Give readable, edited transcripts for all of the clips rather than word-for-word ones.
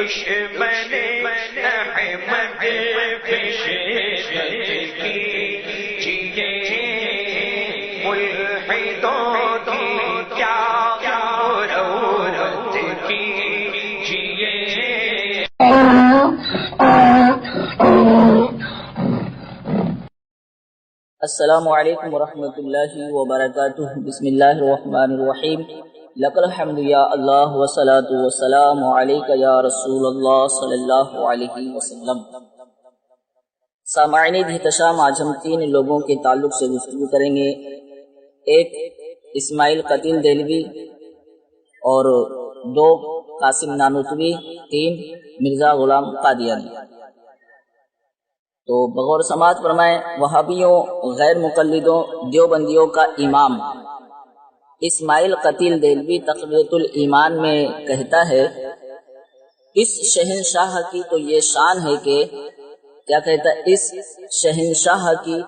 دشمن احمد فشرت کیجئے ملحدوں کی کیا ضرورت کیجئے۔ السلام علیکم ورحمۃ اللہ وبرکاتہ۔ بسم اللہ الرحمن الرحیم۔ لک الحمد یا اللہ والصلاۃ والسلام علیک یا رسول اللہ صلی اللہ علیہ وسلم۔ سامعین احتشام، آج ہم 3 لوگوں کے تعلق سے گفتگو کریں گے۔ ایک اسماعیل قتیل دہلوی، اور 2 قاسم نانوتوی، 3 مرزا غلام قادیانی۔ تو بغور سماعت فرمائیں، وہابیوں، غیر مقلدوں، دیوبندیوں کا امام اسماعیل قتیل دہلوی تقویۃ الایمان میں کہتا ہے، اس شہنشاہ کی تو یہ شان ہے کہ کیا کہتا ہے، اس شہنشاہ کی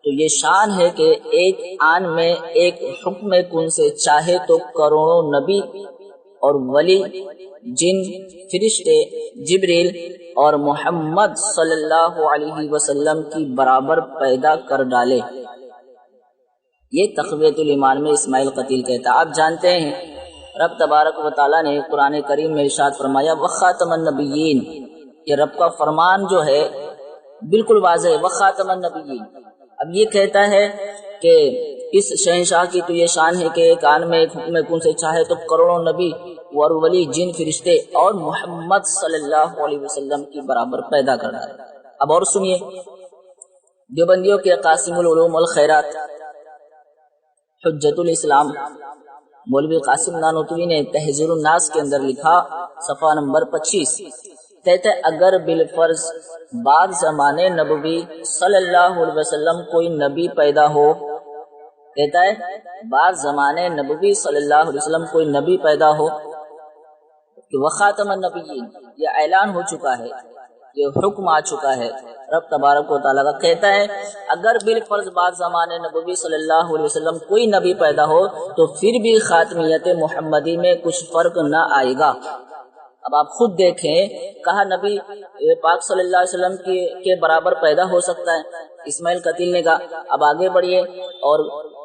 تو یہ شان ہے کہ ایک آن میں ایک حکم کن سے چاہے تو کروڑوں نبی اور ولی، جن، فرشتے، جبریل اور محمد صلی اللہ علیہ وسلم کی برابر پیدا کر ڈالے۔ یہ تقویۃ الایمان میں اسماعیل قتیل کہتا ہے۔ آپ جانتے ہیں رب تبارک و تعالیٰ نے قرآن کریم میں ارشاد فرمایا وخاتم النبیین، یہ رب کا فرمان جو ہے بالکل واضح ہے، وخاتم النبیین۔ اب یہ کہتا ہے کہ اس شہنشاہ کی تو یہ شان ہے کہ ایک آن میں ایک حکم کن سے چاہے تو کروڑوں نبی اور ولی، جن، فرشتے اور محمد صلی اللہ علیہ وسلم کی برابر پیدا کر ڈالے۔ اب اور سنیے، دیوبندیوں کے قاسم العلوم والخیرات، حجت الاسلام، مولوی قاسم نانوتوی نے تحذیر الناس کے اندر لکھا، صفحہ نمبر 25، کہتے ہیں اگر بالفرض بعد زمانے نبوی صلی اللہ علیہ وسلم کوئی نبی پیدا ہو، کہتا ہے بعد زمانے نبوی صلی اللہ علیہ وسلم کوئی نبی پیدا ہو کہ وخاتم النبیین، یہ اعلان ہو چکا ہے، یہ حکم آ چکا ہے رب تبارک و تعالیٰ کا۔ کہتا ہے اگر بالفرض بعد زمانے نبوی صلی اللہ علیہ وسلم کوئی نبی پیدا ہو تو پھر بھی خاتمیت محمدی میں کچھ فرق نہ آئے گا۔ اب آپ خود دیکھیں، کہا نبی پاک صلی اللہ علیہ وسلم کے برابر پیدا ہو سکتا ہے، اسماعیل قتیل نے کہا۔ اب آگے بڑھیے، اور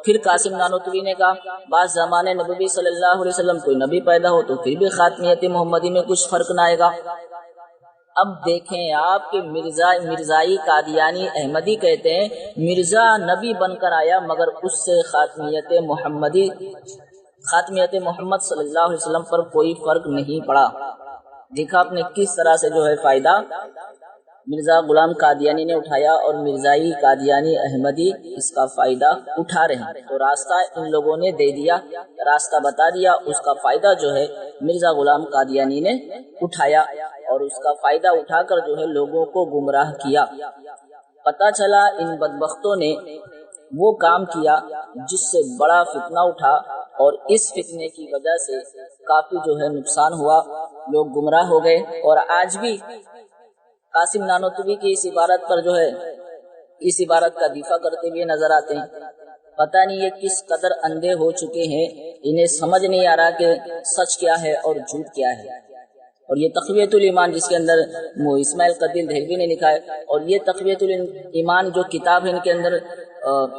پھر قاسم نانوتوی نے کہا بعض زمانے نبی صلی اللہ علیہ وسلم کوئی نبی پیدا ہو تو پھر بھی خاتمیت محمدی میں کچھ فرق نہ آئے گا۔ اب دیکھیں آپ کے مرزائی قادیانی احمدی کہتے ہیں مرزا نبی بن کر آیا مگر اس سے خاتمیت محمد صلی اللہ علیہ وسلم پر کوئی فرق نہیں پڑا۔ دیکھا آپ نے کس طرح سے جو ہے فائدہ مرزا غلام قادیانی نے اٹھایا، اور مرزائی قادیانی احمدی اس کا فائدہ اٹھا رہے ہیں۔ تو راستہ ان لوگوں نے دے دیا، راستہ بتا دیا، اس کا فائدہ جو ہے مرزا غلام قادیانی نے اٹھایا، اور اس کا فائدہ اٹھا کر جو ہے لوگوں کو گمراہ کیا۔ پتہ چلا ان بدبختوں نے وہ کام کیا جس سے بڑا فتنہ اٹھا، اور اس فتنے کی وجہ سے کافی جو ہے نقصان ہوا، لوگ گمراہ ہو گئے۔ اور آج بھی قاسم نانوتوی کی اس عبارت پر جو ہے اس عبارت کا دفاع کرتے ہوئے نظر آتے ہیں۔ پتہ نہیں یہ کس قدر اندھے ہو چکے ہیں، انہیں سمجھ نہیں آ رہا کہ سچ کیا ہے اور جھوٹ کیا ہے۔ اور یہ تقویۃ الایمان جس کے اندر اسماعیل قتیل دہلوی نے لکھا ہے، اور یہ تقویۃ الایمان جو کتاب ہے ان کے اندر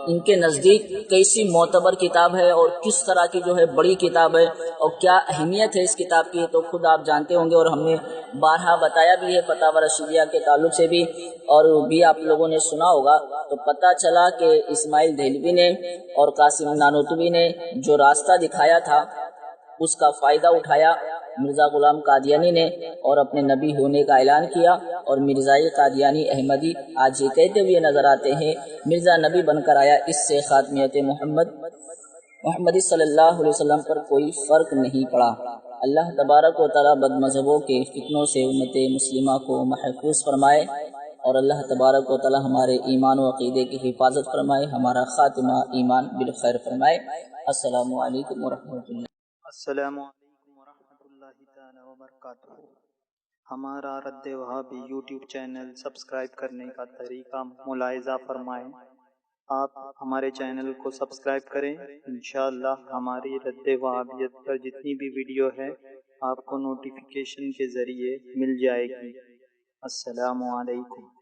ان کے نزدیک کیسی معتبر کتاب ہے اور کس طرح کی جو ہے بڑی کتاب ہے، اور کیا اہمیت ہے اس کتاب کی، تو خود آپ جانتے ہوں گے، اور ہم نے بارہا بتایا بھی ہے فتاوی رشیدیہ کے تعلق سے بھی، اور بھی آپ لوگوں نے سنا ہوگا۔ تو پتہ چلا کہ اسماعیل دہلوی نے اور قاسم نانوتوی نے جو راستہ دکھایا تھا اس کا فائدہ اٹھایا مرزا غلام قادیانی نے، اور اپنے نبی ہونے کا اعلان کیا۔ اور مرزائی قادیانی احمدی آج یہ کہتے ہوئے نظر آتے ہیں مرزا نبی بن کر آیا، اس سے خاتمیت محمدی صلی اللہ علیہ وسلم پر کوئی فرق نہیں پڑا۔ اللہ تبارک و تعالیٰ بد مذہبوں کے فتنوں سے امت مسلمہ کو محفوظ فرمائے، اور اللہ تبارک و تعالیٰ ہمارے ایمان و عقیدے کی حفاظت فرمائے، ہمارا خاتمہ ایمان بالخیر فرمائے۔ السلام علیکم ورحمۃ اللہ۔ السلام علیکم ورحمۃ اللہ تعالی وبرکاتہ۔ ہمارا رد وہابی یوٹیوب چینل سبسکرائب کرنے کا طریقہ ملاحظہ فرمائیں۔ آپ ہمارے چینل کو سبسکرائب کریں، انشاءاللہ ہماری رد وہابیت پر جتنی بھی ویڈیو ہے آپ کو نوٹیفیکیشن کے ذریعے مل جائے گی۔ السلام علیکم۔